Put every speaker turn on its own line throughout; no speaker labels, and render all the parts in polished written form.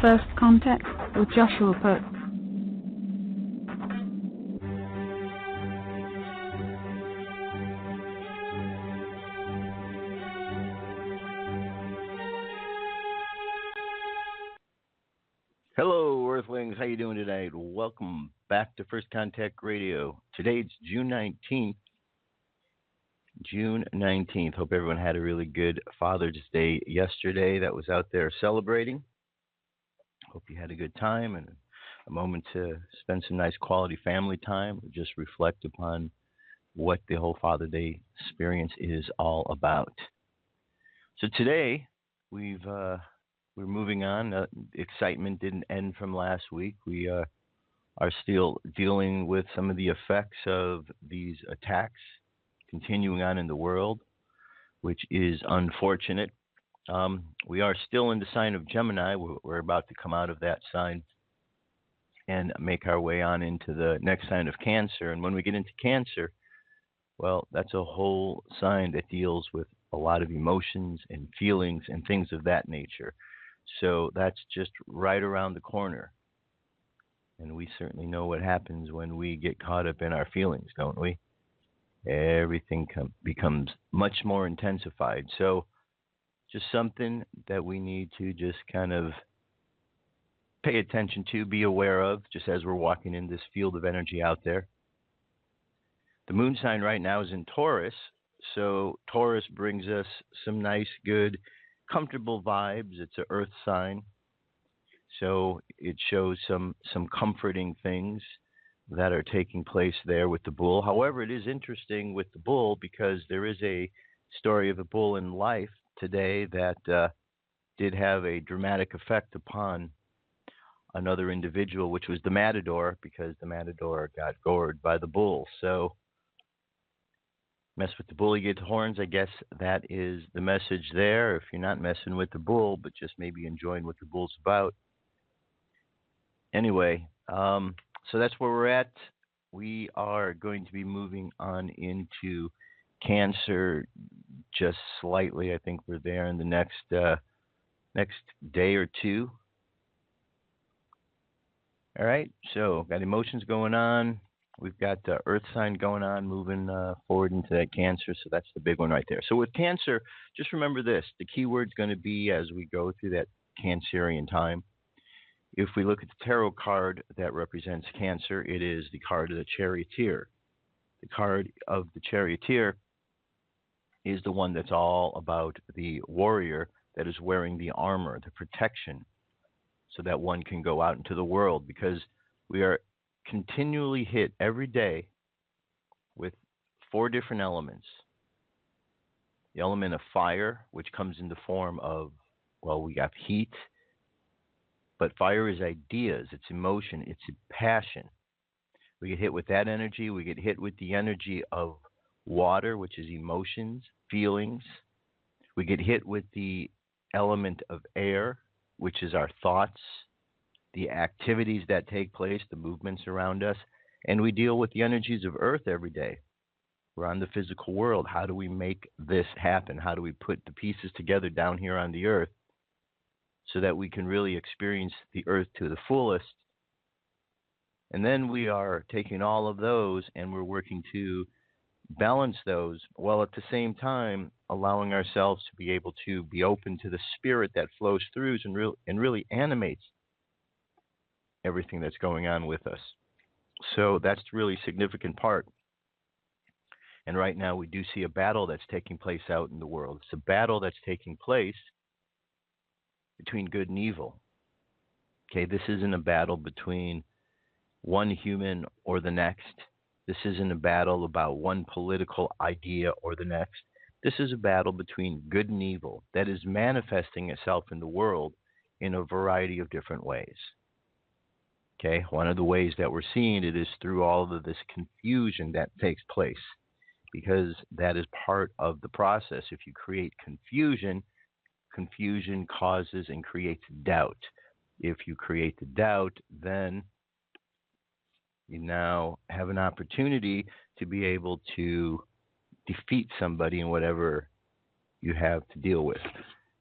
First Contact with Joshua Pope.
Hello, Earthlings. How you doing tonight? Welcome back to First Contact Radio. Today it's June 19th. June 19th. Hope everyone had a really good Father's Day yesterday that was out there celebrating. Hope you had a good time and a moment to spend some nice quality family time. Just reflect upon what the whole Father's Day experience is all about. So today we're moving on. Excitement didn't end from last week. We are still dealing with some of the effects of these attacks continuing on in the world, which is unfortunate. We are still in the sign of Gemini. We're about to come out of that sign and make our way on into the next sign of Cancer. And when we get into Cancer, well, that's a whole sign that deals with a lot of emotions and feelings and things of that nature. So that's just right around the corner. And we certainly know what happens when we get caught up in our feelings, don't we? Everything becomes much more intensified. So just something that we need to just kind of pay attention to, be aware of, just as we're walking in this field of energy out there. The moon sign right now is in Taurus. So Taurus brings us some nice, good, comfortable vibes. It's an earth sign. So it shows some comforting things that are taking place there with the bull. However, it is interesting with the bull because there is a story of a bull in life today that did have a dramatic effect upon another individual, which was the matador, because the matador got gored by the bull. So mess with the bull, you get horns. I guess that is the message there. If you're not messing with the bull, but just maybe enjoying what the bull's about. Anyway, so that's where we're at. We are going to be moving on into Cancer just slightly. I think we're there in the next day or two. All right, so got emotions going on. We've got the earth sign going on, moving forward into that Cancer. So that's the big one right there. So with Cancer, just remember this. The key word's going to be as we go through that Cancerian time. If we look at the tarot card that represents Cancer, it is the card of the Charioteer. The card of the Charioteer is the one that's all about the warrior that is wearing the armor, the protection, so that one can go out into the world, because we are continually hit every day with 4 different elements. The element of fire, which comes in the form of, well, we got heat, but fire is ideas, it's emotion, it's passion. We get hit with that energy. We get hit with the energy of water, which is emotions, feelings. We get hit with the element of air, which is our thoughts, the activities that take place, the movements around us. And we deal with the energies of earth every day. We're on the physical world. How do we make this happen? How do we put the pieces together down here on the earth so that we can really experience the earth to the fullest? And then we are taking all of those and we're working to balance those, while at the same time allowing ourselves to be able to be open to the spirit that flows through and really animates everything that's going on with us. So that's a really significant part. And right now we do see a battle that's taking place out in the world. It's a battle that's taking place between good and evil. Okay, this isn't a battle between one human or the next. This isn't a battle about one political idea or the next. This is a battle between good and evil that is manifesting itself in the world in a variety of different ways. Okay, one of the ways that we're seeing it is through all of this confusion that takes place, because that is part of the process. If you create confusion, confusion causes and creates doubt. If you create the doubt, then you now have an opportunity to be able to defeat somebody in whatever you have to deal with.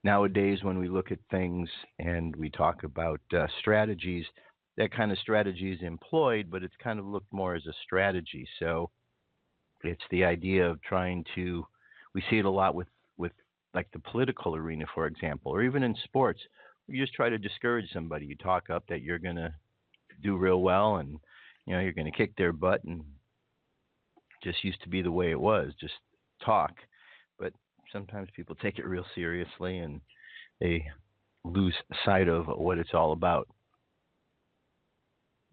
Nowadays, when we look at things and we talk about strategies, that kind of strategy is employed, but it's kind of looked more as a strategy. So it's the idea of trying to, we see it a lot with like the political arena, for example, or even in sports. You just try to discourage somebody. You talk up that you're going to do real well and, you're going to kick their butt, and just used to be the way it was, just talk. But sometimes people take it real seriously and they lose sight of what it's all about.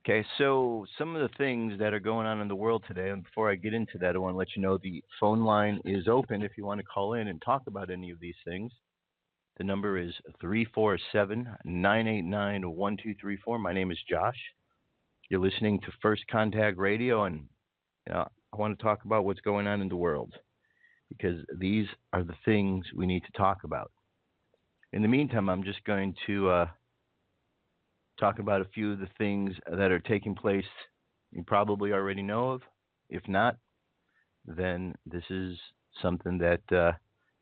Okay, so some of the things that are going on in the world today, and before I get into that, I want to let you know the phone line is open if you want to call in and talk about any of these things. The number is 347-989-1234. My name is Josh. You're listening to First Contact Radio, and I want to talk about what's going on in the world, because these are the things we need to talk about. In the meantime, I'm just going to talk about a few of the things that are taking place you probably already know of. If not, then this is something that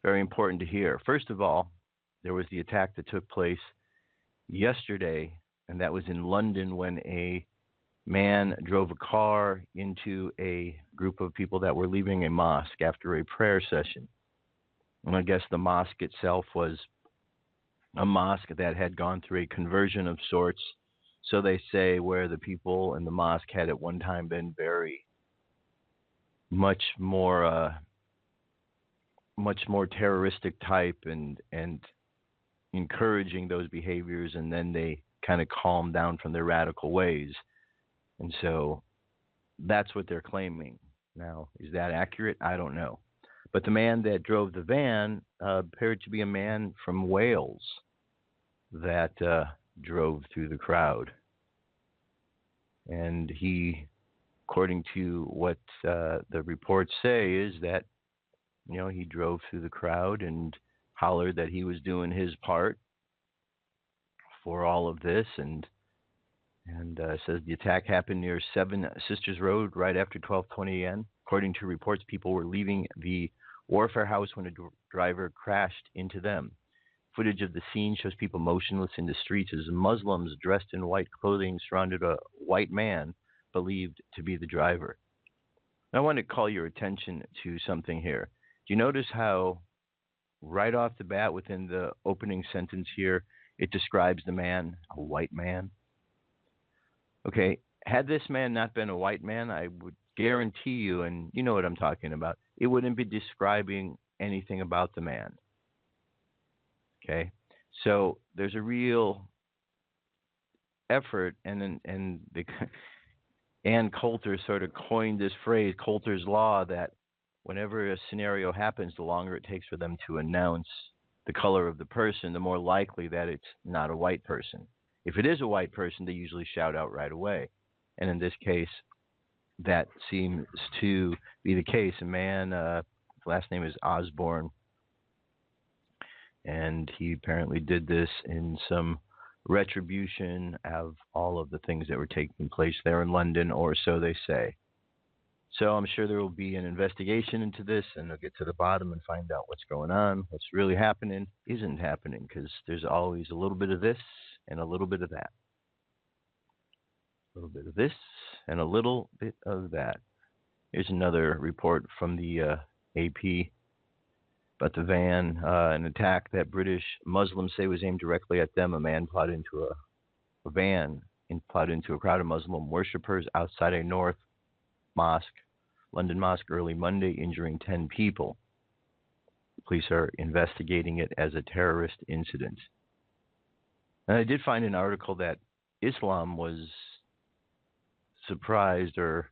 very important to hear. First of all, there was the attack that took place yesterday, and that was in London when a man drove a car into a group of people that were leaving a mosque after a prayer session. And I guess the mosque itself was a mosque that had gone through a conversion of sorts, so they say, where the people in the mosque had at one time been very much more terroristic type and encouraging those behaviors, and then they kind of calmed down from their radical ways. And so that's what they're claiming. Now, is that accurate? I don't know. But the man that drove the van appeared to be a man from Wales that drove through the crowd. And he, according to what the reports say, is that, he drove through the crowd and hollered that he was doing his part for all of this. And says the attack happened near Seven Sisters Road right after 12:20 a.m. According to reports, people were leaving the Warfare House when a driver crashed into them. Footage of the scene shows people motionless in the streets as Muslims dressed in white clothing surrounded a white man believed to be the driver. Now, I want to call your attention to something here. Do you notice how right off the bat within the opening sentence here, it describes the man, a white man? Okay, had this man not been a white man, I would guarantee you, and you know what I'm talking about, it wouldn't be describing anything about the man. Okay, so there's a real effort, and Ann Coulter sort of coined this phrase, Coulter's Law, that whenever a scenario happens, the longer it takes for them to announce the color of the person, the more likely that it's not a white person. If it is a white person, they usually shout out right away. And in this case, that seems to be the case. A man, last name is Osborne, and he apparently did this in some retribution of all of the things that were taking place there in London, or so they say. So I'm sure there will be an investigation into this, and they'll get to the bottom and find out what's going on, what's really happening, isn't happening, because there's always a little bit of this and a little bit of that. A little bit of this and a little bit of that. Here's another report from the AP about the van, an attack that British Muslims say was aimed directly at them. A man plowed into a van and plowed into a crowd of Muslim worshippers outside a North Mosque, London Mosque, early Monday, injuring 10 people. Police are investigating it as a terrorist incident. And I did find an article that Islam was surprised or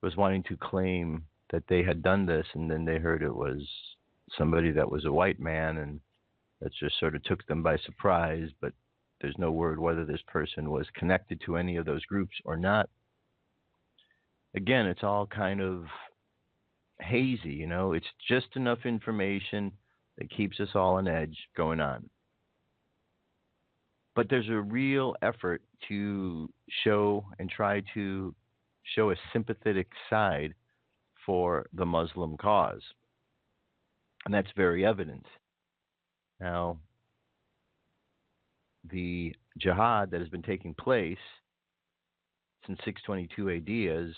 was wanting to claim that they had done this, and then they heard it was somebody that was a white man, and that just sort of took them by surprise, but there's no word whether this person was connected to any of those groups or not. Again, it's all kind of hazy, it's just enough information that keeps us all on edge going on. But there's a real effort to show and try to show a sympathetic side for the Muslim cause. And that's very evident. Now, the jihad that has been taking place since 622 AD, as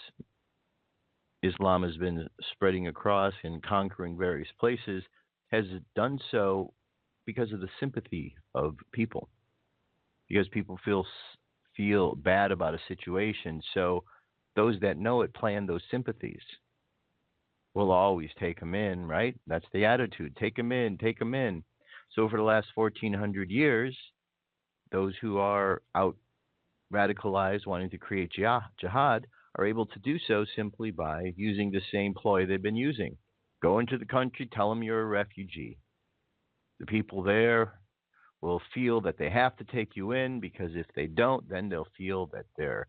Islam has been spreading across and conquering various places, has done so because of the sympathy of people, because people feel bad about a situation. So those that know it plan those sympathies. We'll always take them in, right? That's the attitude. Take them in, take them in. So for the last 1,400 years, those who are out radicalized, wanting to create jihad, are able to do so simply by using the same ploy they've been using. Go into the country, tell them you're a refugee. The people there will feel that they have to take you in, because if they don't, then they'll feel that they're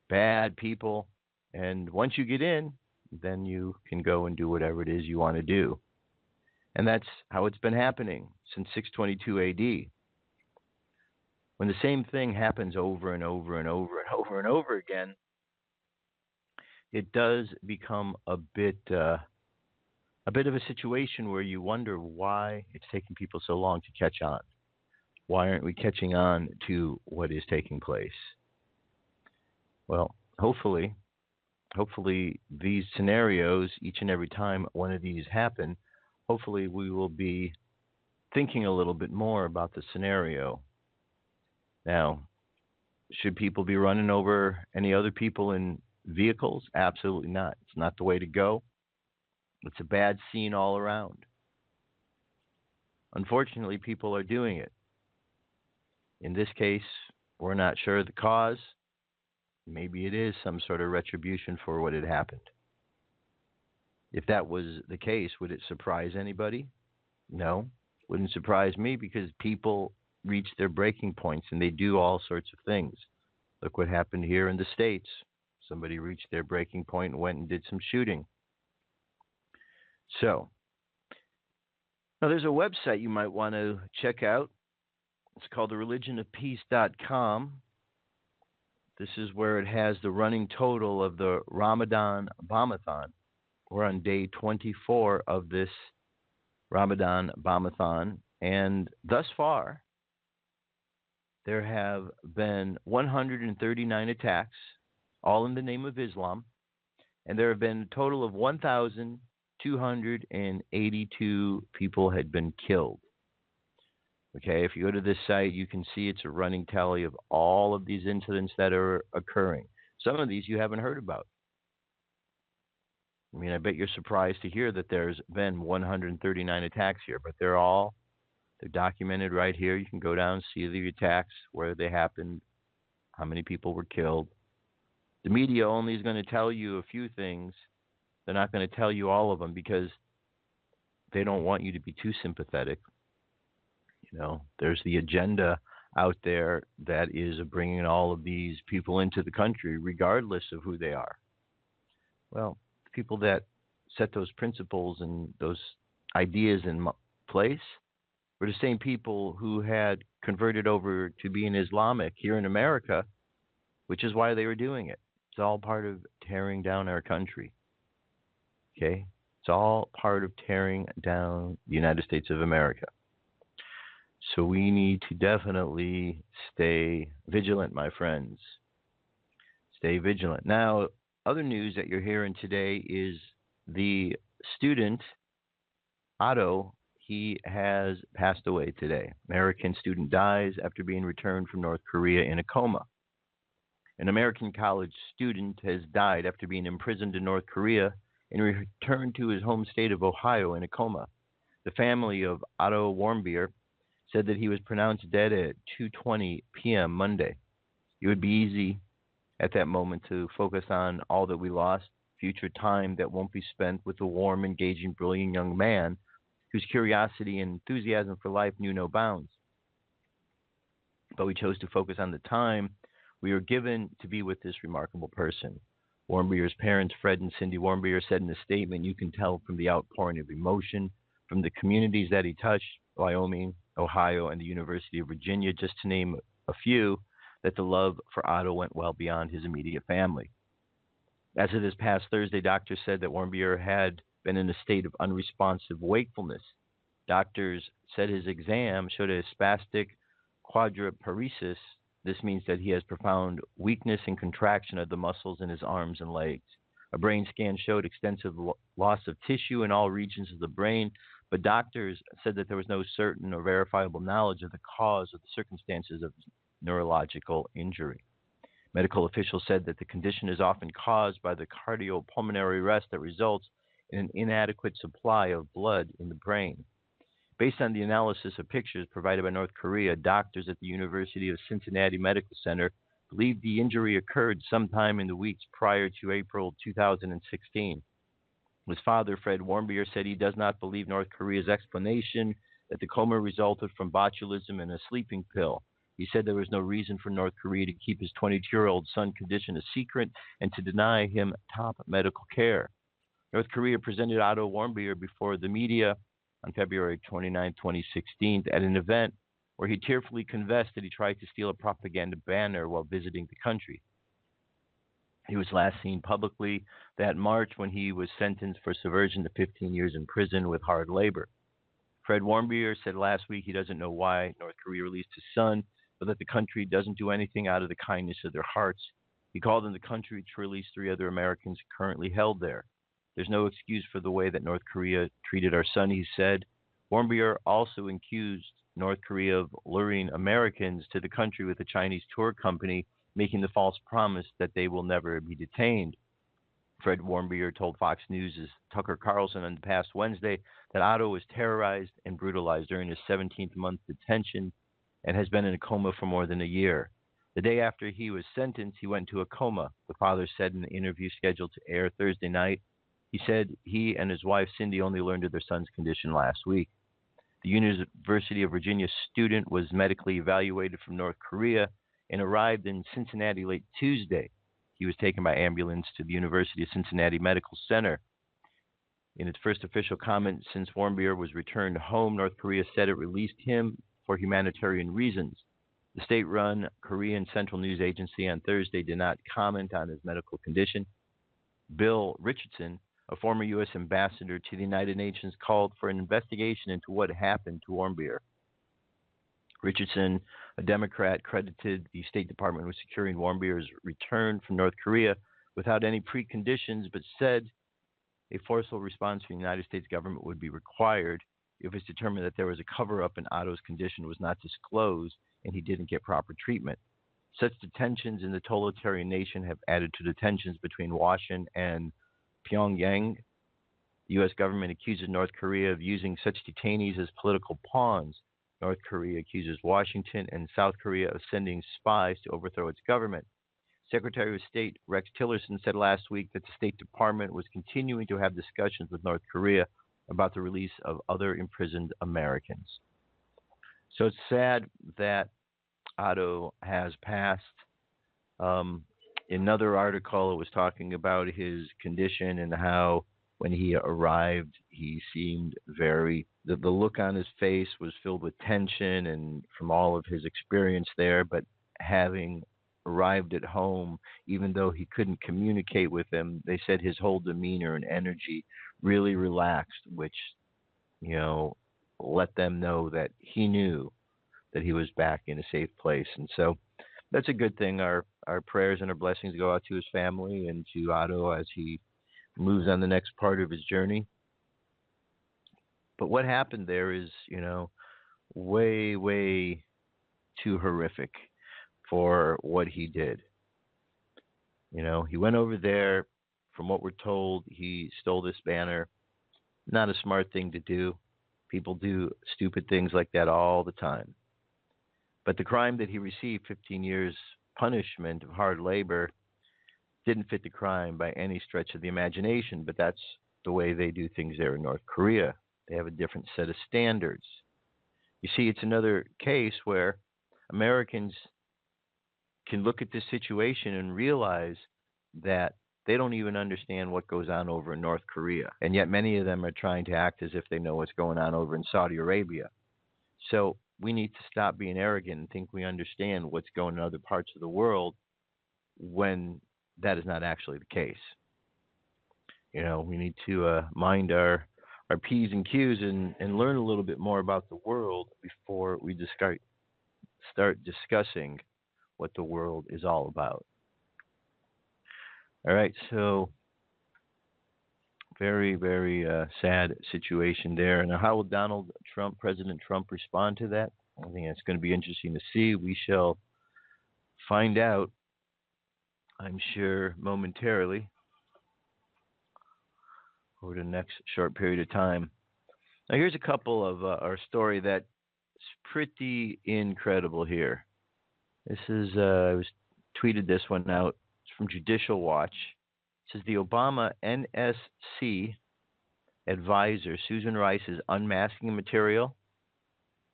bad people. And once you get in, then you can go and do whatever it is you want to do. And that's how it's been happening since 622 AD. When the same thing happens over and over and over and over and over again, it does become a bit of a situation where you wonder why it's taking people so long to catch on. Why aren't we catching on to what is taking place? Well, hopefully these scenarios, each and every time one of these happen, hopefully we will be thinking a little bit more about the scenario. Now, should people be running over any other people in vehicles? Absolutely not. It's not the way to go. It's a bad scene all around. Unfortunately, people are doing it. In this case, we're not sure of the cause. Maybe it is some sort of retribution for what had happened. If that was the case, would it surprise anybody? No. Wouldn't surprise me, because people reach their breaking points and they do all sorts of things. Look what happened here in the States. Somebody reached their breaking point and went and did some shooting. So, now there's a website you might want to check out. It's called thereligionofpeace.com. This is where it has the running total of the Ramadan Bombathon. We're on day 24 of this Ramadan Bombathon, and thus far, there have been 139 attacks, all in the name of Islam, and there have been a total of 1,282 people had been killed. Okay, if you go to this site, you can see it's a running tally of all of these incidents that are occurring. Some of these you haven't heard about. I mean, I bet you're surprised to hear that there's been 139 attacks here, but they're documented right here. You can go down and see the attacks, where they happened, how many people were killed. The media only is going to tell you a few things. They're not going to tell you all of them, because they don't want you to be too sympathetic. You know, there's the agenda out there that is bringing all of these people into the country, regardless of who they are. Well, the people that set those principles and those ideas in place were the same people who had converted over to being Islamic here in America, which is why they were doing it. It's all part of tearing down our country. Okay? It's all part of tearing down the United States of America. So we need to definitely stay vigilant, my friends. Stay vigilant. Now, other news that you're hearing today is the student, Otto, he has passed away today. American student dies after being returned from North Korea in a coma. An American college student has died after being imprisoned in North Korea and returned to his home state of Ohio in a coma. The family of Otto Warmbier said that he was pronounced dead at 2:20 p.m. Monday. It would be easy at that moment to focus on all that we lost, future time that won't be spent with a warm, engaging, brilliant young man whose curiosity and enthusiasm for life knew no bounds. But we chose to focus on the time we were given to be with this remarkable person. Warmbier's parents, Fred and Cindy Warmbier, said in a statement, "You can tell from the outpouring of emotion from the communities that he touched, Wyoming, Ohio, and the University of Virginia, just to name a few, that the love for Otto went well beyond his immediate family." As of this past Thursday, doctors said that Warmbier had been in a state of unresponsive wakefulness. Doctors said his exam showed a spastic quadriparesis. This means that he has profound weakness and contraction of the muscles in his arms and legs. A brain scan showed extensive loss of tissue in all regions of the brain, but doctors said that there was no certain or verifiable knowledge of the cause or the circumstances of neurological injury. Medical officials said that the condition is often caused by the cardiopulmonary arrest that results in an inadequate supply of blood in the brain. Based on the analysis of pictures provided by North Korea, doctors at the University of Cincinnati Medical Center believe the injury occurred sometime in the weeks prior to April 2016. His father, Fred Warmbier, said he does not believe North Korea's explanation that the coma resulted from botulism and a sleeping pill. He said there was no reason for North Korea to keep his 22-year-old son's condition a secret and to deny him top medical care. North Korea presented Otto Warmbier before the media on February 29, 2016, at an event where he tearfully confessed that he tried to steal a propaganda banner while visiting the country. He was last seen publicly that March when he was sentenced for subversion to 15 years in prison with hard labor. Fred Warmbier said last week he doesn't know why North Korea released his son, but that the country doesn't do anything out of the kindness of their hearts. He called on the country to release 3 other Americans currently held there. There's no excuse for the way that North Korea treated our son, he said. Warmbier also accused North Korea of luring Americans to the country with a Chinese tour company, making the false promise that they will never be detained. Fred Warmbier told Fox News' Tucker Carlson on the past Wednesday that Otto was terrorized and brutalized during his 17th month detention and has been in a coma for more than a year. The day after he was sentenced, he went into a coma, the father said in an interview scheduled to air Thursday night. He said he and his wife, Cindy, only learned of their son's condition last week. The University of Virginia student was medically evaluated from North Korea and arrived in Cincinnati late Tuesday. He was taken by ambulance to the University of Cincinnati Medical Center. In its first official comment since Warmbier was returned home, North Korea said it released him for humanitarian reasons. The state-run Korean Central News Agency on Thursday did not comment on his medical condition. Bill Richardson, a former U.S. ambassador to the United Nations, called for an investigation into what happened to Warmbier. Richardson, a Democrat, credited the State Department with securing Warmbier's return from North Korea without any preconditions, but said a forceful response from the United States government would be required if it's determined that there was a cover-up and Otto's condition was not disclosed and he didn't get proper treatment. Such detentions in the totalitarian nation have added to the tensions between Washington and Pyongyang. The U.S. government accuses North Korea of using such detainees as political pawns. North Korea accuses Washington and South Korea of sending spies to overthrow its government. Secretary of State Rex Tillerson said last week that the State Department was continuing to have discussions with North Korea about the release of other imprisoned Americans. So it's sad that Otto has passed. Another article, it was talking about his condition and how when he arrived, he seemed the look on his face was filled with tension and from all of his experience there, but having arrived at home, even though he couldn't communicate with them, they said his whole demeanor and energy really relaxed, which, let them know that he knew that he was back in a safe place. And so that's a good thing. Our prayers and our blessings go out to his family and to Otto as he moves on the next part of his journey. But what happened there is, way, way too horrific for what he did. He went over there. From what we're told, he stole this banner. Not a smart thing to do. People do stupid things like that all the time. But the crime that he received, 15 years punishment of hard labor, didn't fit the crime by any stretch of the imagination, but that's the way they do things there in North Korea. They have a different set of standards. You see, it's another case where Americans can look at this situation and realize that they don't even understand what goes on over in North Korea. And yet many of them are trying to act as if they know what's going on over in Saudi Arabia. So we need to stop being arrogant and think we understand what's going on in other parts of the world when that is not actually the case. We need to mind our P's and Q's and learn a little bit more about the world before we start discussing what the world is all about. All right, so very, very sad situation there. And how will President Trump, respond to that? I think it's going to be interesting to see. We shall find out, I'm sure, momentarily over the next short period of time. Now, here's a couple of our story that's pretty incredible here. This is, I was tweeted this one out. It's from Judicial Watch. It says the Obama NSC advisor, Susan Rice, is unmasking material.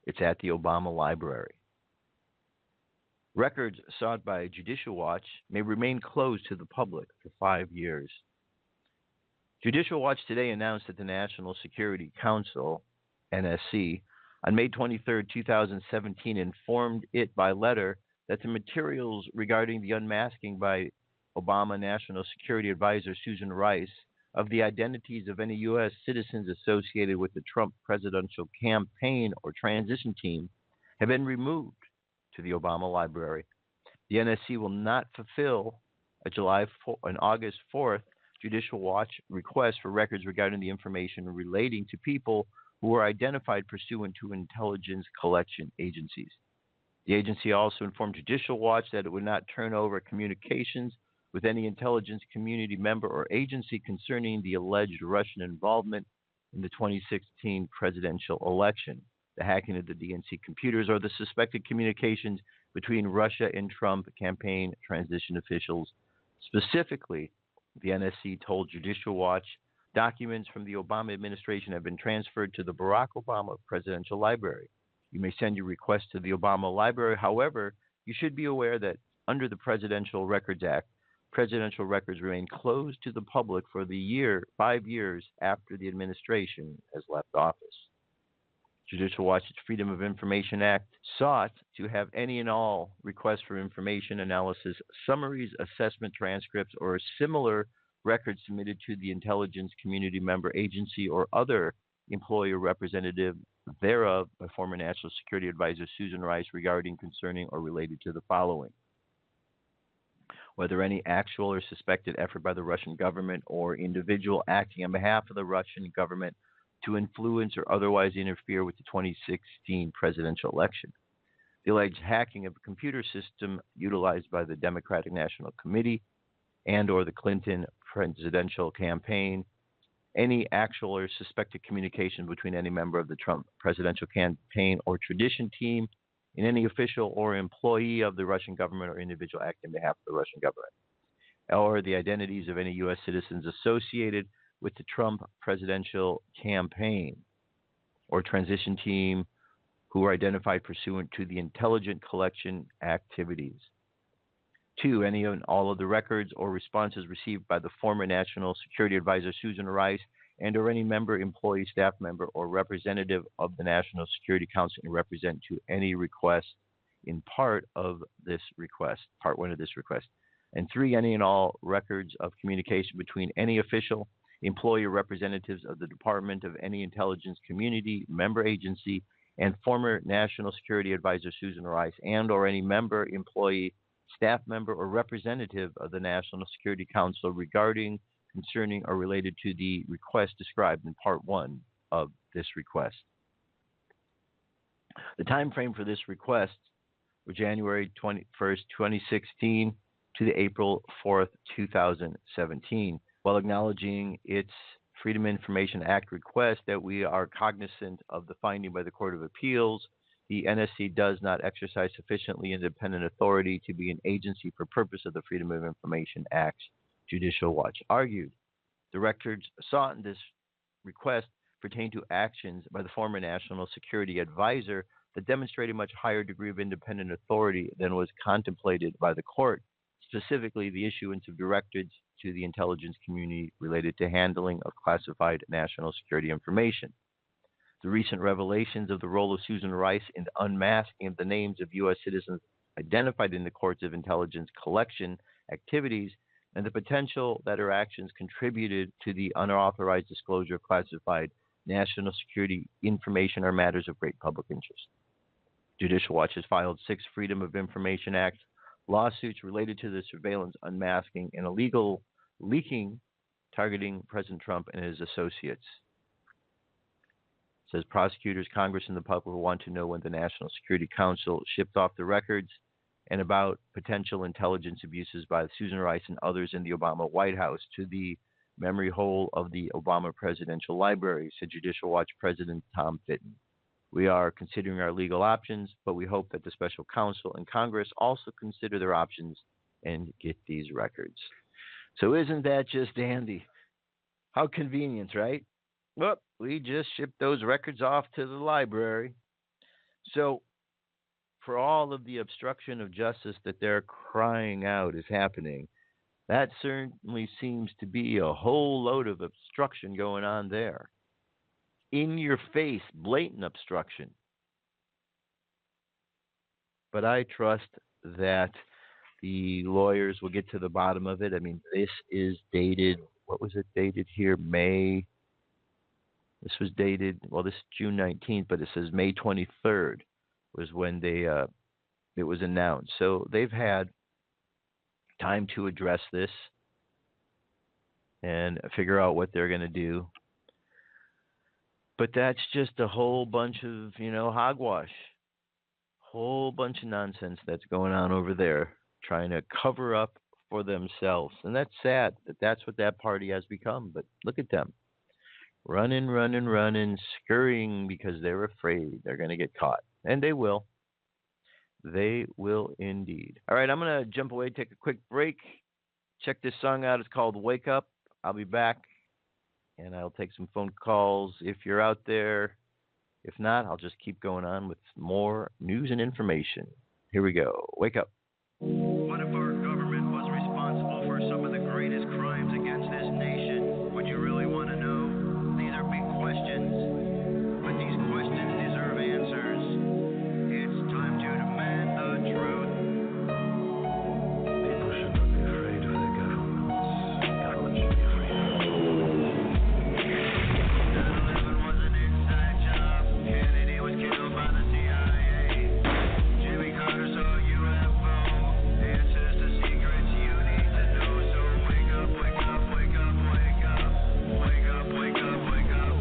It's at the Obama Library. Records sought by Judicial Watch may remain closed to the public for 5 years. Judicial Watch today announced that the National Security Council, NSC, on May 23, 2017, informed it by letter that the materials regarding the unmasking by Obama National Security Advisor Susan Rice of the identities of any U.S. citizens associated with the Trump presidential campaign or transition team have been removed to the Obama Library. The NSC will not fulfill an August 4th Judicial Watch request for records regarding the information relating to people who were identified pursuant to intelligence collection agencies. The agency also informed Judicial Watch that it would not turn over communications with any intelligence community member or agency concerning the alleged Russian involvement in the 2016 presidential election, the hacking of the DNC computers, or the suspected communications between Russia and Trump campaign transition officials. Specifically, the NSC told Judicial Watch documents from the Obama administration have been transferred to the Barack Obama Presidential Library. You may send your request to the Obama Library. However, you should be aware that under the Presidential Records Act, presidential records remain closed to the public for 5 years after the administration has left office. Judicial Watch's Freedom of Information Act sought to have any and all requests for information, analysis, summaries, assessment transcripts, or similar records submitted to the intelligence community member, agency, or other employer representative thereof by former National Security Advisor Susan Rice regarding, concerning, or related to the following: whether any actual or suspected effort by the Russian government or individual acting on behalf of the Russian government to influence or otherwise interfere with the 2016 presidential election, the alleged hacking of a computer system utilized by the Democratic National Committee and or the Clinton presidential campaign, any actual or suspected communication between any member of the Trump presidential campaign or tradition team in any official or employee of the Russian government or individual acting on behalf of the Russian government, or the identities of any U.S. citizens associated with the Trump presidential campaign or transition team who are identified pursuant to the intelligent collection activities. 2, any and all of the records or responses received by the former National Security Advisor Susan Rice and or any member, employee, staff member, or representative of the National Security Council and represent to any request in part of this request, part 1 of this request. And 3, any and all records of communication between any official, employee, or representatives of the Department of any intelligence community, member agency, and former National Security Advisor Susan Rice and or any member, employee, staff member, or representative of the National Security Council regarding, concerning, or related to the request described in Part 1 of this request. The time frame for this request was January 21st, 2016 to the April 4th, 2017. While acknowledging its Freedom of Information Act request that we are cognizant of the finding by the Court of Appeals, the NSC does not exercise sufficiently independent authority to be an agency for purpose of the Freedom of Information Act, Judicial Watch argued. The records sought in this request pertain to actions by the former National Security Advisor that demonstrate a much higher degree of independent authority than was contemplated by the court, specifically the issuance of directives to the intelligence community related to handling of classified national security information. The recent revelations of the role of Susan Rice in the unmasking of the names of U.S. citizens identified in the courts of intelligence collection activities and the potential that her actions contributed to the unauthorized disclosure of classified national security information are matters of great public interest. Judicial Watch has filed 6 Freedom of Information Act lawsuits related to the surveillance, unmasking, and illegal leaking targeting President Trump and his associates. It says prosecutors, Congress, and the public want to know when the National Security Council shipped off the records and about potential intelligence abuses by Susan Rice and others in the Obama White House to the memory hole of the Obama Presidential Library, said Judicial Watch President Tom Fitton. We are considering our legal options, but we hope that the special counsel and Congress also consider their options and get these records. So isn't that just dandy? How convenient, right? Well, we just shipped those records off to the library. So for all of the obstruction of justice that they're crying out is happening, that certainly seems to be a whole load of obstruction going on there. In your face, blatant obstruction. But I trust that the lawyers will get to the bottom of it. I mean, this is dated, what was it dated here? May. This was dated, well, this is June 19th, but it says May 23rd was when it was announced. So they've had time to address this and figure out what they're going to do. But that's just a whole bunch of, hogwash. Whole bunch of nonsense that's going on over there, trying to cover up for themselves. And that's sad that that's what that party has become. But look at them. Running, scurrying because they're afraid they're going to get caught. And they will. They will indeed. All right, I'm going to jump away, take a quick break. Check this song out. It's called Wake Up. I'll be back, and I'll take some phone calls if you're out there. If not, I'll just keep going on with more news and information. Here we go. Wake up.
What if our government was responsible for some of the greatest crimes against this nation? Would you really want to know? These are big questions, but these questions deserve answers. It's time to demand the truth. People should not be afraid of their governments. Government should be afraid of them. 9/11 was an inside job. Kennedy was killed by the CIA. Jimmy Carter saw a UFO. Answers to secrets you need to know. So wake up, wake up, wake up, wake up. Wake up, wake up, wake up.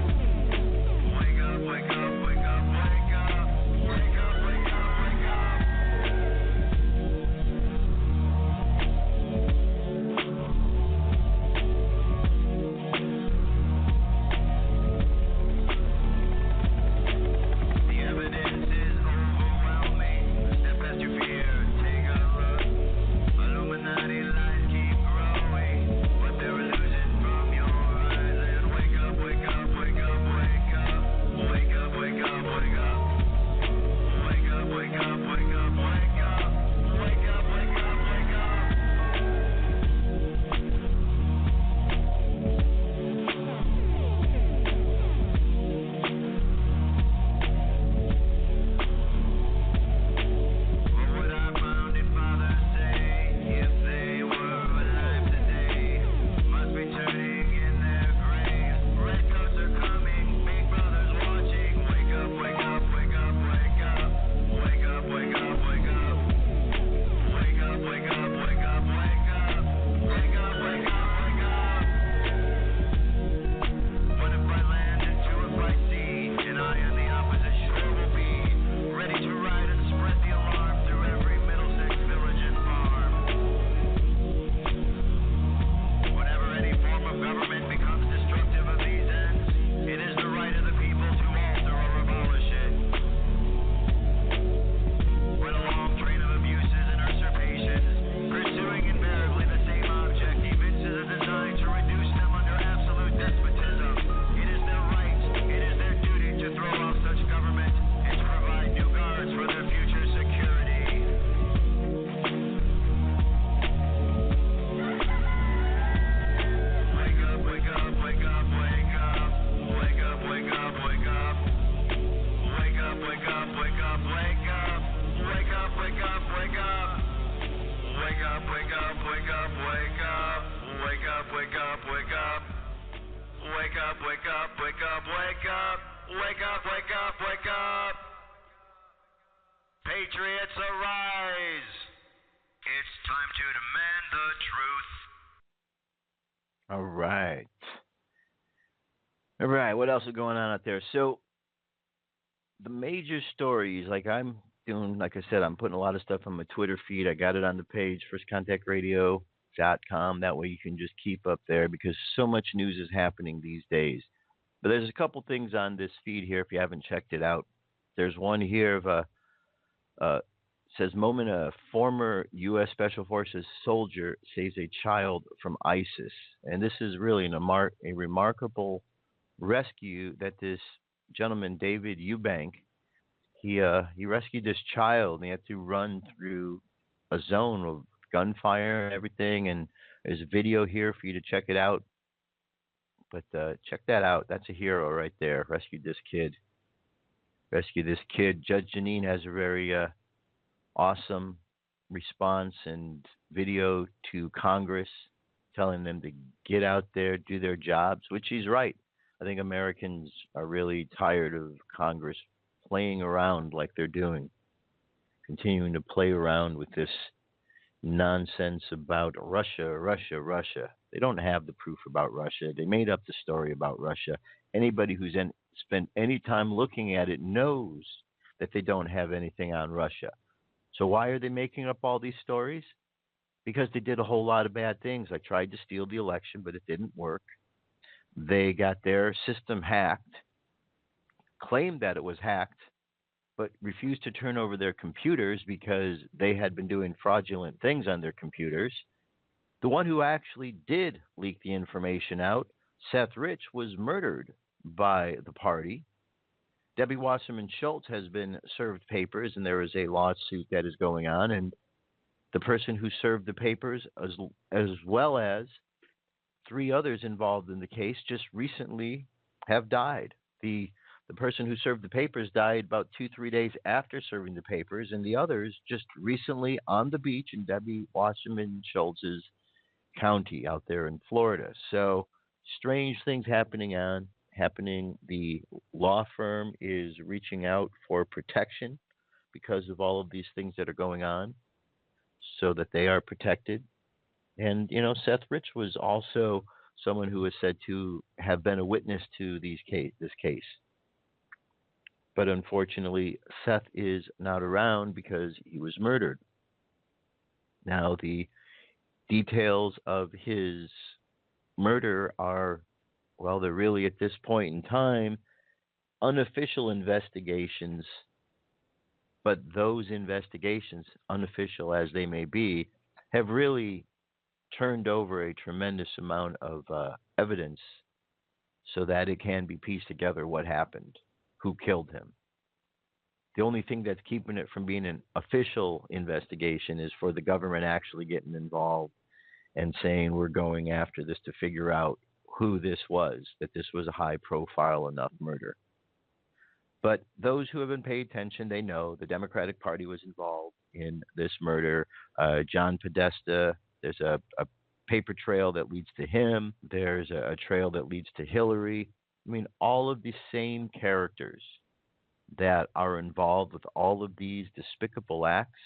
Wake up, wake up, wake up, wake up. Wake up, wake up, wake up. The evidence is overwhelming. Step past your fear, take a look. Illuminati lies keep growing, but they're losing from your eyes. And wake up, wake up, wake up, wake up. Wake up, wake up, wake up. Wake up, wake up, wake up, wake up. Wake up, wake up, wake up. What would our founding fathers say if they were alive today? Must be turning in their graves. Redcoats are coming, big brothers watching. Wake up, wake up, wake up, wake up. Wake up, wake up, wake up. Wake up, wake up, wake up, wake up. Wake up, wake up, wake up. What if I land into a bright sea, and I on the opposite shore will be ready to ride and spread the alarm through every Middlesex village and farm. Whenever any form of government becomes destructive of these ends, it is the right of the people to alter or abolish it. When a long train of abuses and usurpations, pursuing invariably the same object, evinces a design to reduce them under absolute despotism, it is their right, it is their duty to throw off such government and to provide new guards for their future security. Wake up, wake up, wake up, wake up. Wake up, wake up, wake up. Wake up, wake up, wake up, wake up. Wake up, wake up, wake up. Wake up, wake up, wake up, wake up. Wake up, wake up, wake up. Wake up, wake up, wake up, wake up. Wake up, wake up, wake up. Patriots arise! It's time to demand the truth.
All right. All right. What else is going on out there? So the major stories, like I'm doing, like I said, I'm putting a lot of stuff on my Twitter feed. I got it on the page, firstcontactradio.com. That way you can just keep up there because so much news is happening these days. But there's a couple things on this feed here if you haven't checked it out. There's one here of says moment a former U.S. Special Forces soldier saves a child from ISIS. And this is really a remarkable rescue that this gentleman, David Eubank, he rescued this child and he had to run through a zone of gunfire and everything. And there's a video here for you to check it out. But check that out. That's a hero right there. Rescued this kid. Judge Janine has a very awesome response and video to Congress telling them to get out there, do their jobs, which he's right. I think Americans are really tired of Congress playing around like they're doing, continuing to play around with this nonsense about Russia. They don't have the proof about Russia. They made up the story about Russia. Anybody who's spent any time looking at it knows that they don't have anything on Russia. So why are they making up all these stories? Because they did a whole lot of bad things. Like tried to steal the election, but it didn't work. They got their system hacked, claimed that it was hacked, but refused to turn over their computers because they had been doing fraudulent things on their computers. The one who actually did leak the information out, Seth Rich, was murdered by the party. Debbie Wasserman Schultz has been served papers, and there is a lawsuit that is going on. And the person who served the papers, as well as 3 others involved in the case, just recently have died. The person who served the papers died about 2-3 days after serving the papers, and the others just recently on the beach in Debbie Wasserman Schultz's county out there in Florida. So strange things happening. The law firm is reaching out for protection because of all of these things that are going on so that they are protected. And, Seth Rich was also someone who is said to have been a witness to this case. But unfortunately, Seth is not around because he was murdered. Now, the details of his murder are, well, they're really at this point in time unofficial investigations. But those investigations, unofficial as they may be, have really turned over a tremendous amount of evidence so that it can be pieced together what happened, who killed him. The only thing that's keeping it from being an official investigation is for the government actually getting involved and saying we're going after this to figure out who this was, that this was a high-profile enough murder. But those who have been paying attention, they know the Democratic Party was involved in this murder. John Podesta, there's a paper trail that leads to him. There's a trail that leads to Hillary. I mean, all of the same characters that are involved with all of these despicable acts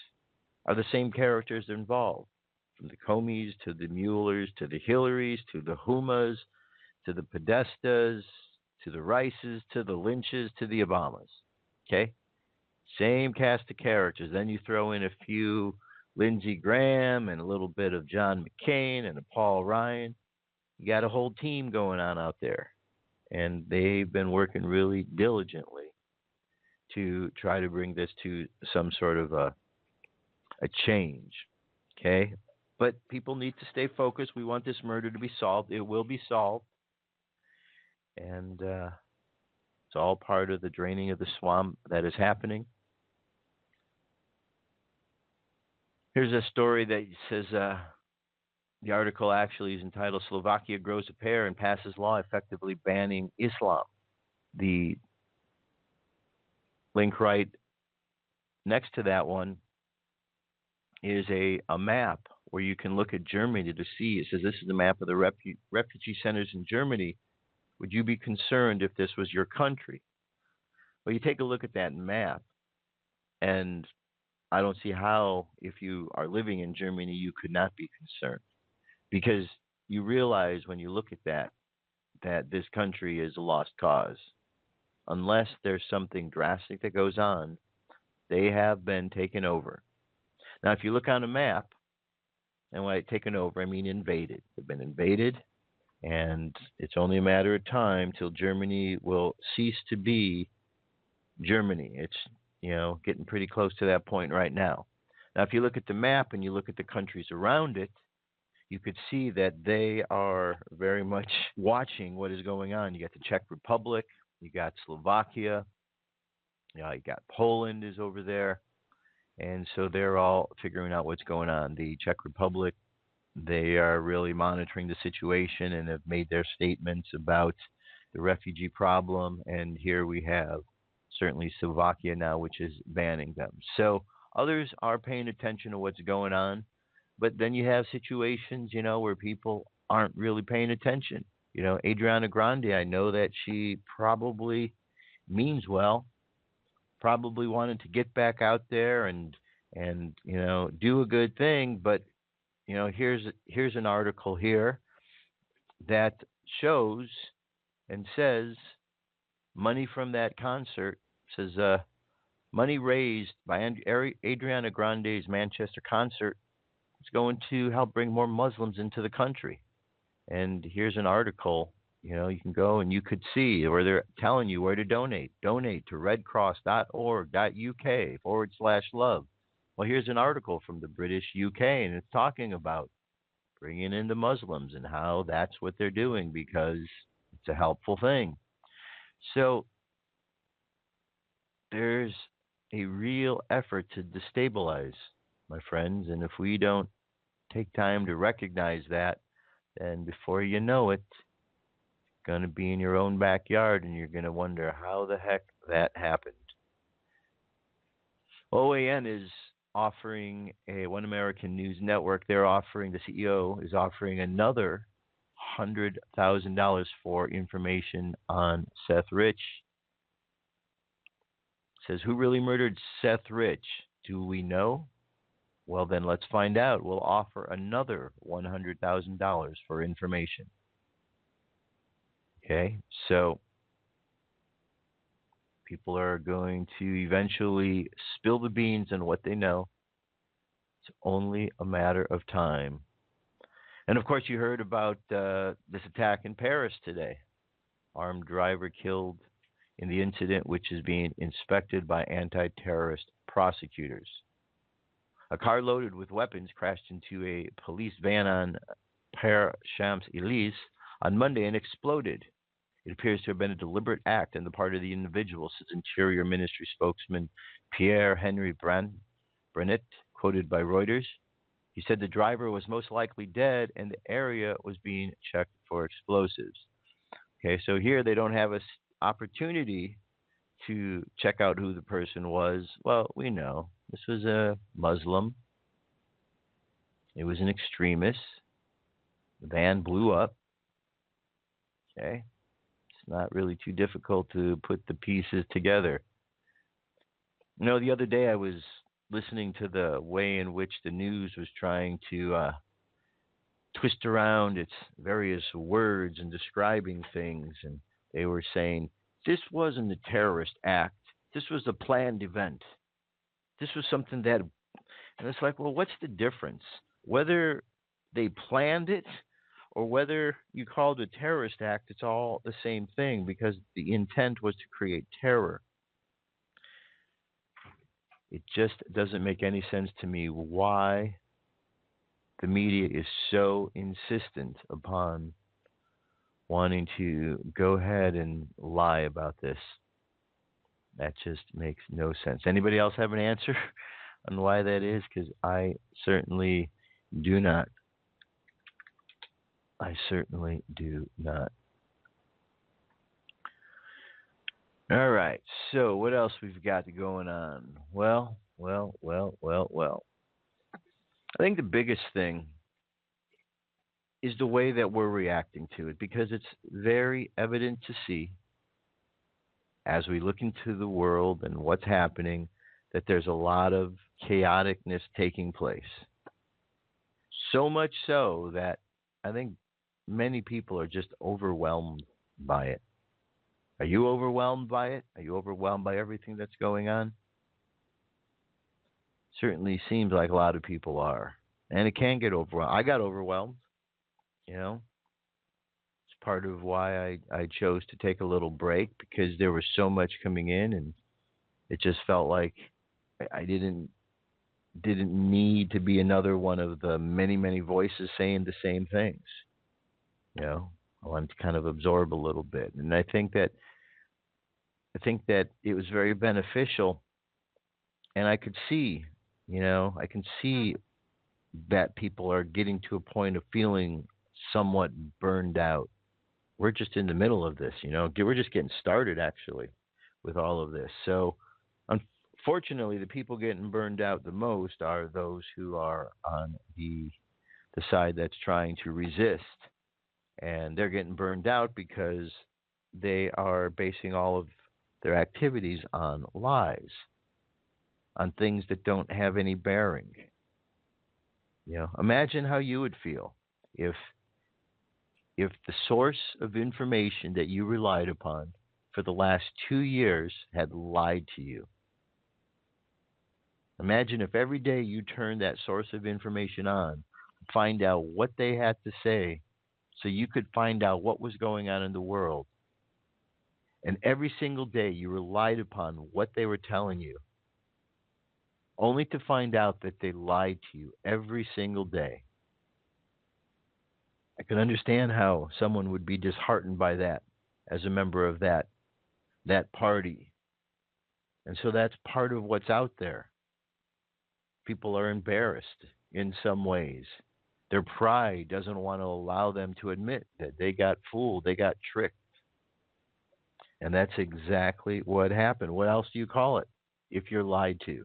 are the same characters involved, from the Comeys to the Muellers to the Hillarys to the Humas to the Podestas to the Rices to the Lynches to the Obamas. Okay? Same cast of characters. Then you throw in a few Lindsey Graham and a little bit of John McCain and a Paul Ryan. You got a whole team going on out there. And they've been working really diligently to try to bring this to some sort of a change. Okay? But people need to stay focused. We want this murder to be solved. It will be solved. And it's all part of the draining of the swamp that is happening. Here's a story that says the article actually is entitled Slovakia Grows a Pair and Passes Law Effectively Banning Islam. The link right next to that one is a map where you can look at Germany to see. It says this is the map of the refugee centers in Germany. Would you be concerned if this was your country? Well, you take a look at that map, and I don't see how, if you are living in Germany, you could not be concerned because you realize when you look at that this country is a lost cause. Unless there's something drastic that goes on, they have been taken over. Now, if you look on a map, and when I taken over, I mean invaded. They've been invaded, and it's only a matter of time till Germany will cease to be Germany. It's getting pretty close to that point right now. Now, if you look at the map and you look at the countries around it, you could see that they are very much watching what is going on. You got the Czech Republic, you got Slovakia, you got Poland is over there, and so they're all figuring out what's going on. The Czech Republic, they are really monitoring the situation and have made their statements about the refugee problem. And here we have certainly Slovakia now, which is banning them. So others are paying attention to what's going on. But then you have situations, where people aren't really paying attention. Adriana Grande, I know that she probably means well, probably wanted to get back out there and do a good thing. But here's an article here that shows and says money from that concert says money raised by Adriana Grande's Manchester concert is going to help bring more Muslims into the country. And here's an article, you can go and you could see where they're telling you where to donate. Donate to redcross.org.uk/love. Well, here's an article from the British UK, and it's talking about bringing in the Muslims and how that's what they're doing because it's a helpful thing. So there's a real effort to destabilize, my friends, and if we don't take time to recognize that, then before you know it, it's going to be in your own backyard, and you're going to wonder how the heck that happened. OAN is offering One American News Network. The CEO is offering another $100,000 for information on Seth Rich. It says, who really murdered Seth Rich? Do we know? Well, then let's find out. We'll offer another $100,000 for information. Okay, so people are going to eventually spill the beans on what they know. It's only a matter of time. And of course, you heard about this attack in Paris today. Armed driver killed in the incident, which is being inspected by anti-terrorist prosecutors. A car loaded with weapons crashed into a police van on Père Champs-Élysées on Monday and exploded. It appears to have been a deliberate act on the part of the individual, says Interior Ministry spokesman Pierre-Henry Brenet, quoted by Reuters. He said the driver was most likely dead and the area was being checked for explosives. Okay, so here they don't have an opportunity to check out who the person was. Well, we know. This was a Muslim. It was an extremist. The van blew up. Okay. It's not really too difficult to put the pieces together. The other day I was listening to the way in which the news was trying to twist around its various words and describing things. And they were saying, this wasn't a terrorist act. This was a planned event. This was something that, and it's like, well, what's the difference? Whether they planned it or whether you call it a terrorist act, it's all the same thing because the intent was to create terror. It just doesn't make any sense to me why the media is so insistent upon wanting to go ahead and lie about this. That just makes no sense. Anybody else have an answer on why that is? Because I certainly do not. I certainly do not. All right. So what else we've got going on? Well. I think the biggest thing is the way that we're reacting to it, because it's very evident to see as we look into the world and what's happening that there's a lot of chaoticness taking place. So much so that I think many people are just overwhelmed by it. Are you overwhelmed by it? Are you overwhelmed by everything that's going on? Certainly seems like a lot of people are. And it can get overwhelmed. I got overwhelmed, you know. It's part of why I chose to take a little break because there was so much coming in and it just felt like I didn't need to be another one of the many voices saying the same things. You know, I wanted to kind of absorb a little bit, and I think that it was very beneficial, and I could see, I can see that people are getting to a point of feeling somewhat burned out. We're just in the middle of this, we're just getting started actually with all of this. So unfortunately, the people getting burned out the most are those who are on the side that's trying to resist, and they're getting burned out because they are basing all of their activities on lies, on things that don't have any bearing. Imagine how you would feel if the source of information that you relied upon for the last 2 years had lied to you. Imagine if every day you turned that source of information on, find out what they had to say so you could find out what was going on in the world. And every single day you relied upon what they were telling you, only to find out that they lied to you every single day. I can understand how someone would be disheartened by that as a member of that party. And so that's part of what's out there. People are embarrassed in some ways. Their pride doesn't want to allow them to admit that they got fooled, they got tricked. And that's exactly what happened. What else do you call it if you're lied to?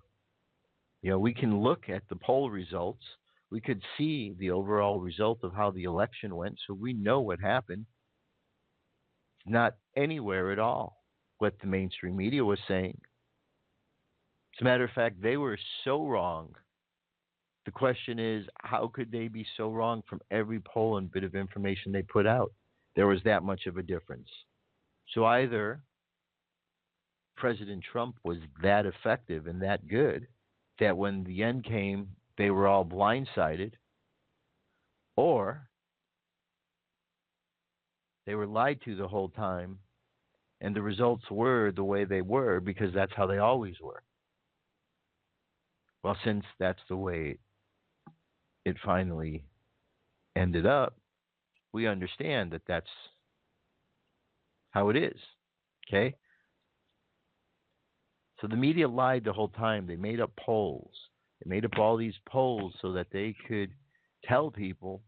We can look at the poll results. We could see the overall result of how the election went, so we know what happened. It's not anywhere at all what the mainstream media was saying. As a matter of fact, they were so wrong. The question is, how could they be so wrong from every poll and bit of information they put out? There was that much of a difference. So either President Trump was that effective and that good that when the end came, they were all blindsided, or they were lied to the whole time, and the results were the way they were because that's how they always were. Well, since that's the way it finally ended up, we understand that that's how it is. Okay? So the media lied the whole time. They made up polls. They made up all these polls so that they could tell people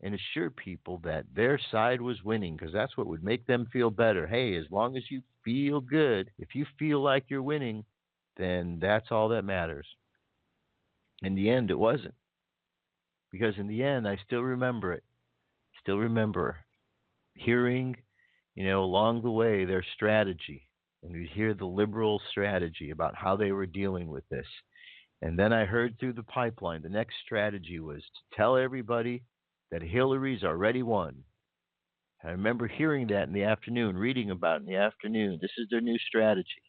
and assure people that their side was winning, because that's what would make them feel better. Hey, as long as you feel good, if you feel like you're winning, then that's all that matters. In the end, it wasn't. Because in the end, I still remember it. Still remember hearing, along the way, their strategy. And we'd hear the liberal strategy about how they were dealing with this. And then I heard through the pipeline, the next strategy was to tell everybody that Hillary's already won. I remember hearing that in the afternoon, reading about it in the afternoon. This is their new strategy.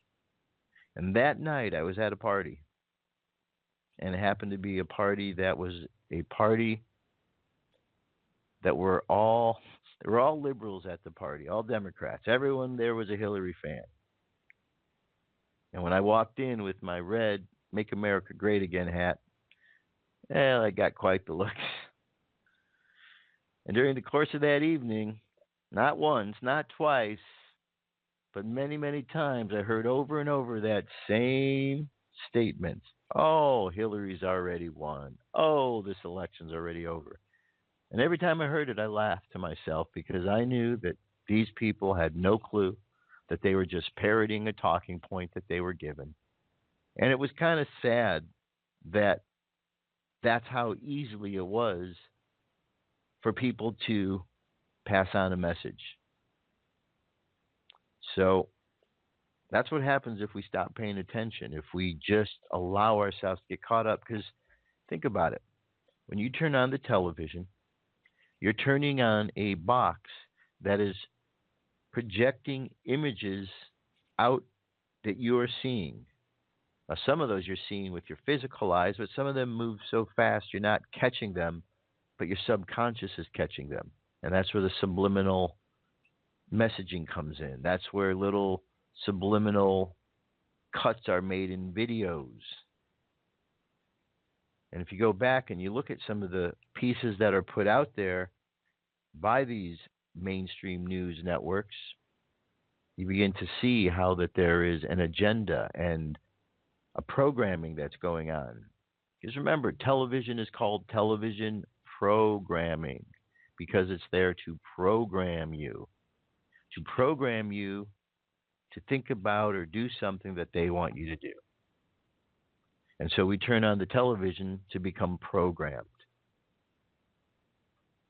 And that night I was at a party. And it happened to be a party that was a party that they were all liberals at the party, all Democrats. Everyone there was a Hillary fan. And when I walked in with my red Make America Great Again hat, I got quite the looks. And during the course of that evening, not once, not twice, but many times, I heard over and over that same statement. Oh, Hillary's already won. Oh, this election's already over. And every time I heard it, I laughed to myself because I knew that these people had no clue that they were just parroting a talking point that they were given. And it was kind of sad that that's how easily it was for people to pass on a message. So That's what happens if we stop paying attention, if we just allow ourselves to get caught up. Because think about it. When you turn on the television, you're turning on a box that is projecting images out that you're seeing. Now, some of those you're seeing with your physical eyes, but some of them move so fast you're not catching them, but your subconscious is catching them. And that's where the subliminal messaging comes in. That's where little subliminal cuts are made in videos. And if you go back and you look at some of the pieces that are put out there by these mainstream news networks, you begin to see how that there is an agenda and a programming that's going on. Because remember, television is called television programming because it's there to program you to think about or do something that they want you to do. And so we turn on the television to become programmed.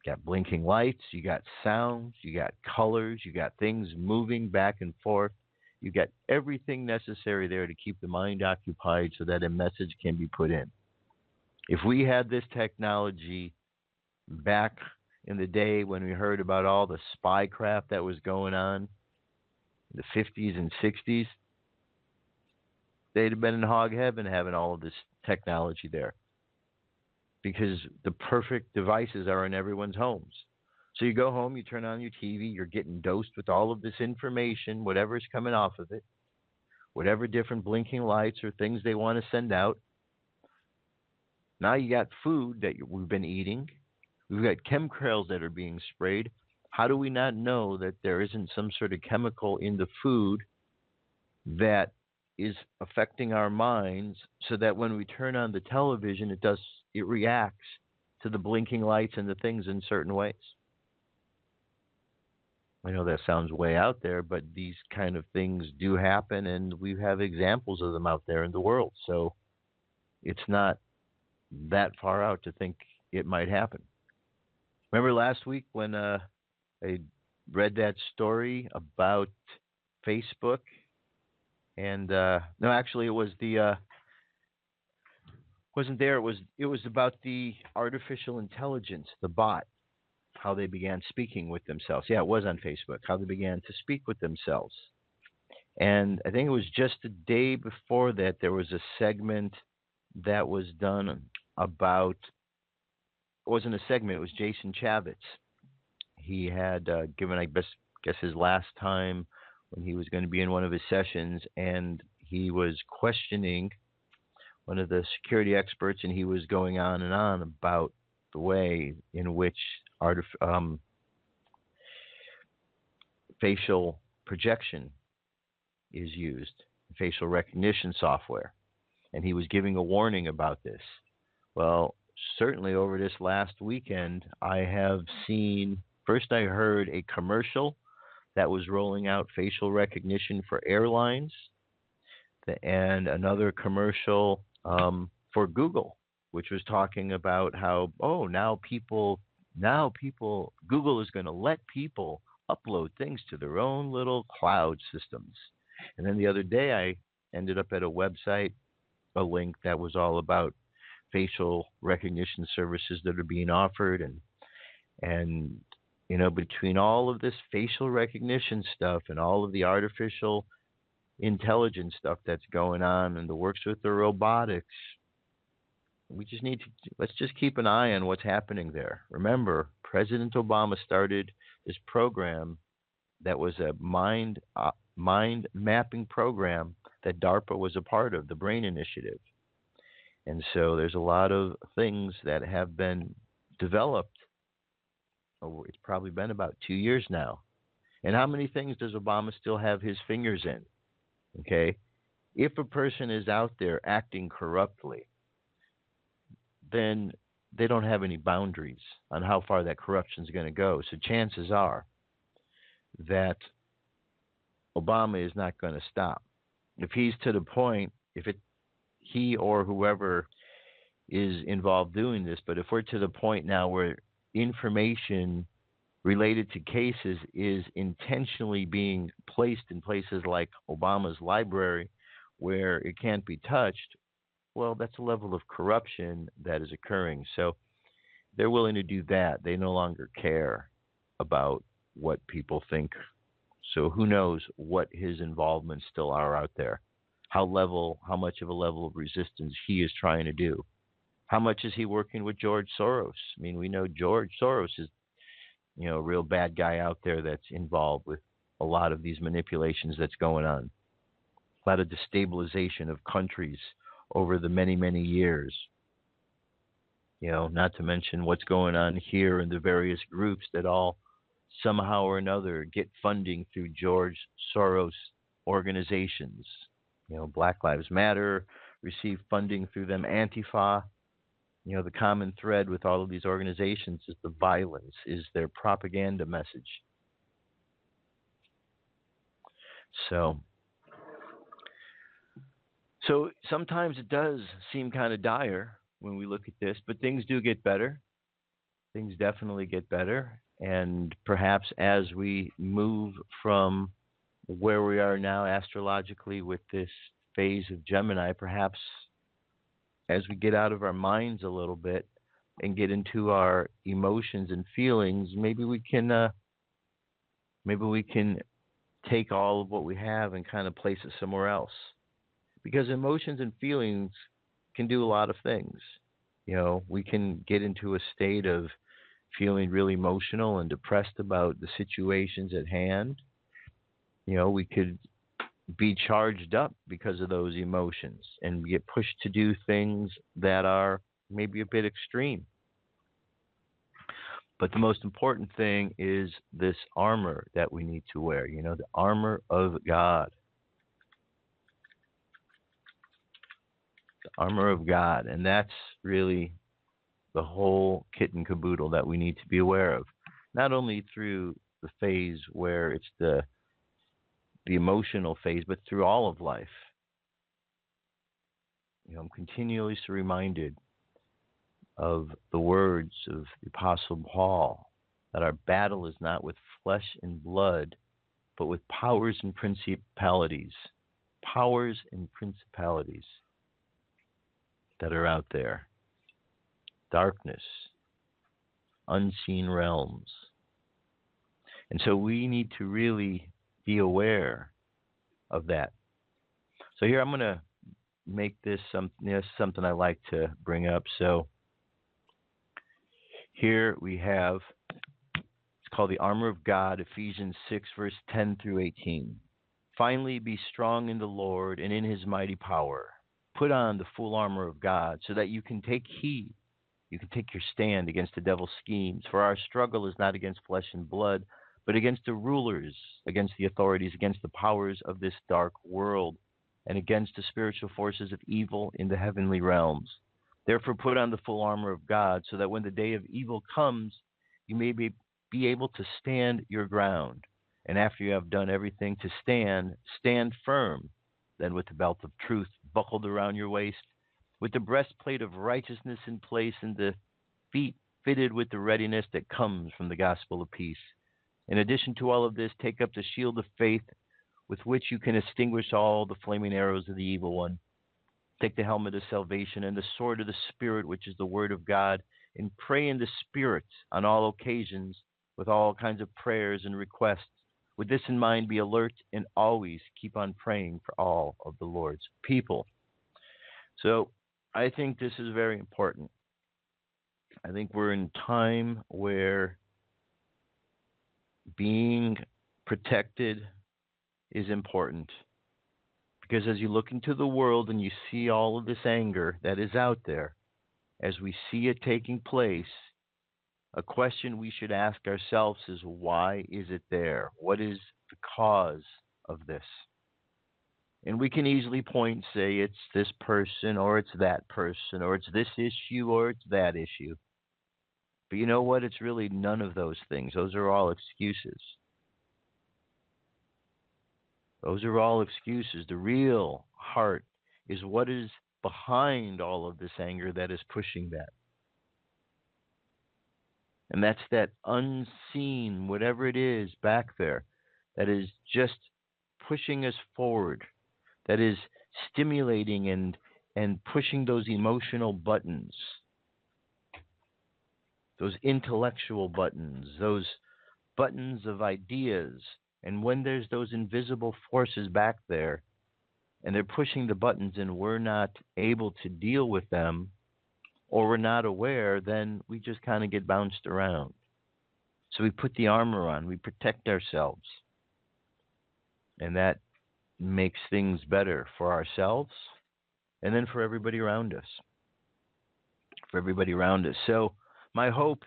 You got blinking lights, you got sounds, you got colors, you got things moving back and forth. You got everything necessary there to keep the mind occupied so that a message can be put in. If we had this technology back in the day when we heard about all the spy craft that was going on in the 50s and 60s, they'd have been in hog heaven having all of this technology there, because the perfect devices are in everyone's homes. So you go home, you turn on your TV, you're getting dosed with all of this information, whatever's coming off of it, whatever different blinking lights or things they want to send out. Now you got food that we've been eating. We've got chemtrails that are being sprayed. How do we not know that there isn't some sort of chemical in the food that is affecting our minds, so that when we turn on the television, it reacts to the blinking lights and the things in certain ways? I know that sounds way out there, but these kind of things do happen, and we have examples of them out there in the world. So it's not that far out to think it might happen. Remember last week when I read that story about Facebook? And no, actually, it was wasn't there. It was about the artificial intelligence, the bot, how they began speaking with themselves. Yeah, it was on Facebook, how they began to speak with themselves. And I think it was just the day before that there was a segment that was done about, it wasn't a segment, it was Jason Chaffetz. He had given, I guess, his last time when he was going to be in one of his sessions, and he was questioning one of the security experts, and he was going on and on about the way in which facial projection is used, facial recognition software. And he was giving a warning about this. Well, certainly over this last weekend, I have seen, first I heard a commercial that was rolling out facial recognition for airlines, and another commercial for Google, which was talking about how, now Google is going to let people upload things to their own little cloud systems. And then the other day I ended up at a website, a link that was all about facial recognition services that are being offered. And you know, between all of this facial recognition stuff and all of the artificial intelligence stuff that's going on and the works with the robotics, we just need to, let's just keep an eye on what's happening there. Remember, President Obama started this program that was a mind mapping program that DARPA was a part of, the BRAIN Initiative. And so there's a lot of things that have been developed. It's probably been about 2 years now. And how many things does Obama still have his fingers in? Okay. If a person is out there acting corruptly, then they don't have any boundaries on how far that corruption is going to go. So chances are that Obama is not going to stop. If he's to the point, he or whoever is involved doing this, but if we're to the point now where information related to cases is intentionally being placed in places like Obama's library where it can't be touched, well, that's a level of corruption that is occurring. So they're willing to do that. They no longer care about what people think. So who knows what his involvements still are out there? How much of a level of resistance he is trying to do? How much is he working with George Soros? I mean, we know George Soros is, a real bad guy out there that's involved with a lot of these manipulations that's going on. A lot of destabilization of countries over the many, many years. Not to mention what's going on here in the various groups that all somehow or another get funding through George Soros organizations. Black Lives Matter receive funding through them. Antifa, the common thread with all of these organizations is the violence, is their propaganda message. So sometimes it does seem kind of dire when we look at this, but things do get better. Things definitely get better. And perhaps as we move from where we are now astrologically with this phase of Gemini, perhaps as we get out of our minds a little bit and get into our emotions and feelings, maybe we can take all of what we have and kind of place it somewhere else. Because emotions and feelings can do a lot of things. We can get into a state of feeling really emotional and depressed about the situations at hand. We could be charged up because of those emotions and get pushed to do things that are maybe a bit extreme. But the most important thing is this armor that we need to wear, the armor of God. The armor of God. And that's really the whole kit and caboodle that we need to be aware of. Not only through the phase where it's the emotional phase, but through all of life. I'm continually reminded of the words of the Apostle Paul, that our battle is not with flesh and blood, but with powers and principalities. Powers and principalities that are out there. Darkness, unseen realms. And so we need to really be aware of that. So here I'm going to make this something I like to bring up. So here we have, it's called the armor of God, Ephesians 6, verse 10 through 18. Finally, be strong in the Lord and in his mighty power. Put on the full armor of God so that you can take heed. You can take your stand against the devil's schemes. For our struggle is not against flesh and blood, but against the rulers, against the authorities, against the powers of this dark world, and against the spiritual forces of evil in the heavenly realms. Therefore, put on the full armor of God, so that when the day of evil comes, you may be able to stand your ground. And after you have done everything to stand firm. Then with the belt of truth buckled around your waist, with the breastplate of righteousness in place, and the feet fitted with the readiness that comes from the gospel of peace. In addition to all of this, take up the shield of faith, with which you can extinguish all the flaming arrows of the evil one. Take the helmet of salvation and the sword of the Spirit, which is the word of God, and pray in the Spirit on all occasions with all kinds of prayers and requests. With this in mind, be alert and always keep on praying for all of the Lord's people. So I think this is very important. I think we're in time where being protected is important. Because as you look into the world and you see all of this anger that is out there, as we see it taking place, a question we should ask ourselves is, why is it there? What is the cause of this? And we can easily point and say it's this person or it's that person or it's this issue or it's that issue. But you know what? It's really none of those things. Those are all excuses. Those are all excuses. The real heart is what is behind all of this anger that is pushing that. And that's that unseen, whatever it is back there, that is just pushing us forward, that is stimulating and pushing those emotional buttons, those intellectual buttons, those buttons of ideas. And when there's those invisible forces back there and they're pushing the buttons and we're not able to deal with them, or we're not aware, then we just kind of get bounced around. So we put the armor on, we protect ourselves. And that makes things better for ourselves and then for everybody around us. So my hope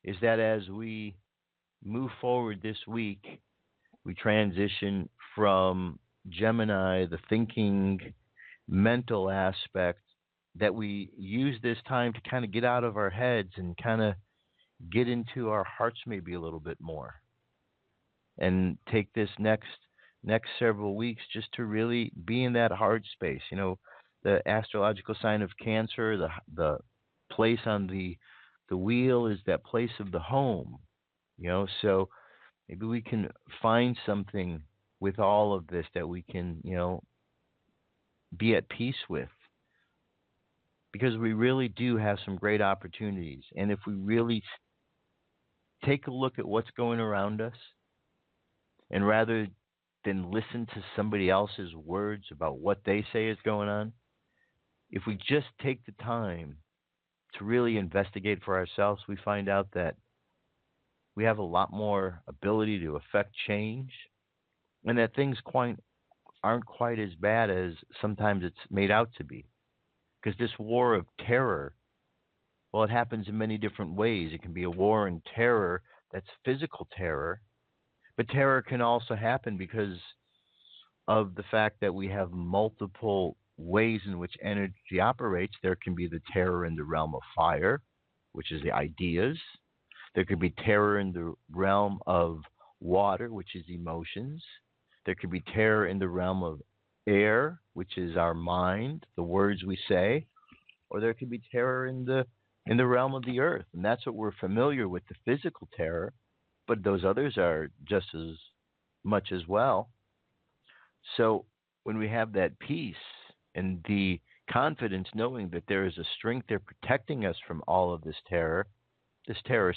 is that as we move forward this week, we transition from Gemini, the thinking, mental aspect, that we use this time to kind of get out of our heads and kind of get into our hearts maybe a little bit more, and take this next several weeks just to really be in that heart space. You know, the astrological sign of Cancer, the place on the wheel is that place of the home. You know, so maybe we can find something with all of this that we can, you know, be at peace with. Because we really do have some great opportunities. And if we really take a look at what's going around us, and rather than listen to somebody else's words about what they say is going on, if we just take the time to really investigate for ourselves, we find out that we have a lot more ability to affect change, and that things aren't quite as bad as sometimes it's made out to be. Because this war of terror, well, it happens in many different ways. It can be a war in terror that's physical terror, but terror can also happen because of the fact that we have multiple ways in which energy operates. There can be the terror in the realm of fire, which is the ideas. There could be terror in the realm of water, which is emotions. There could be terror in the realm of air, which is our mind, the words we say, or there could be terror in the realm of the earth, and that's what we're familiar with, the physical terror, but those others are just as much as well. So when we have that peace and the confidence knowing that there is a strength there protecting us from all of this terror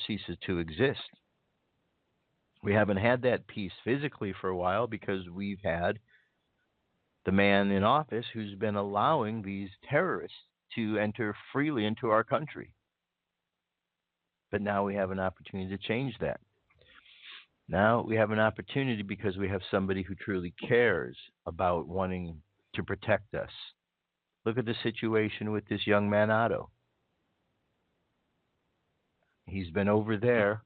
ceases to exist. We haven't had that peace physically for a while because we've had the man in office who's been allowing these terrorists to enter freely into our country. But now we have an opportunity to change that. Now we have an opportunity because we have somebody who truly cares about wanting to protect us. Look at the situation with this young man, Otto. He's been over there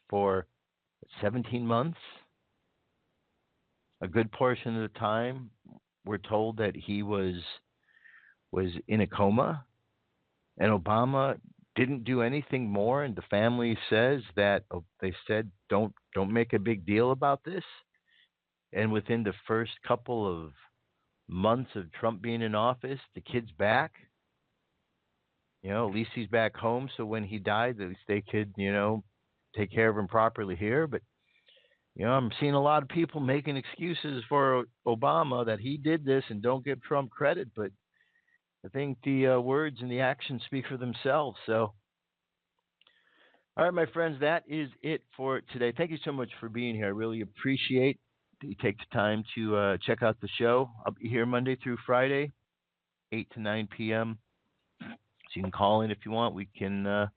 for 17 months. A good portion of the time, we're told that he was in a coma, and Obama didn't do anything more. And the family says that they said, don't make a big deal about this. And within the first couple of months of Trump being in office, the kid's back. You know, at least he's back home. So when he died, at least they could, you know, take care of him properly here. But you know, I'm seeing a lot of people making excuses for Obama that he did this and don't give Trump credit. But I think the words and the actions speak for themselves. So, all right, my friends, that is it for today. Thank you so much for being here. I really appreciate that you take the time to check out the show. I'll be here Monday through Friday, 8 to 9 p.m. So you can call in if you want. We can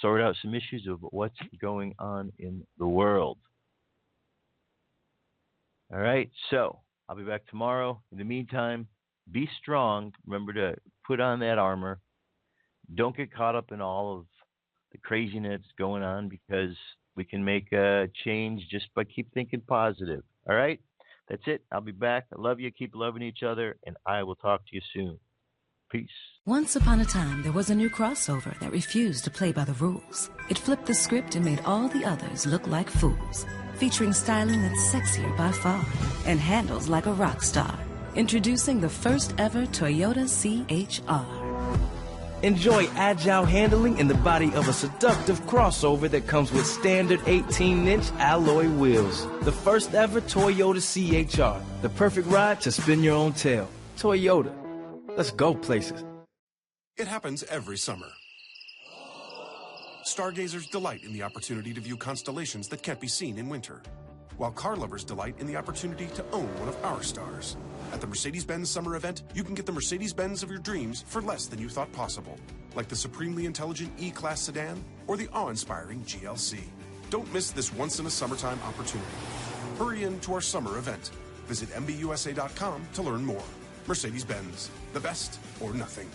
sort out some issues of what's going on in the world. All right, so I'll be back tomorrow. In the meantime, be strong. Remember to put on that armor. Don't get caught up in all of the craziness going on, because we can make a change just by keep thinking positive. All right, that's it. I'll be back. I love you. Keep loving each other, and I will talk to you soon. Peace.
Once upon a time, there was a new crossover that refused to play by the rules. It flipped the script and made all the others look like fools. Featuring styling that's sexier by far and handles like a rock star. Introducing the first ever Toyota CHR.
Enjoy agile handling in the body of a seductive crossover that comes with standard 18-inch alloy wheels. The first ever Toyota CHR, the perfect ride to spin your own tail. Toyota, let's go places.
It happens every summer. Stargazers delight in the opportunity to view constellations that can't be seen in winter, while car lovers delight in the opportunity to own one of our stars. At the Mercedes-Benz summer event, you can get the Mercedes-Benz of your dreams for less than you thought possible, like the supremely intelligent E-Class sedan or the awe-inspiring GLC. Don't miss this once-in-a-summertime opportunity. Hurry in to our summer event. Visit MBUSA.com to learn more. Mercedes-Benz, the best or nothing.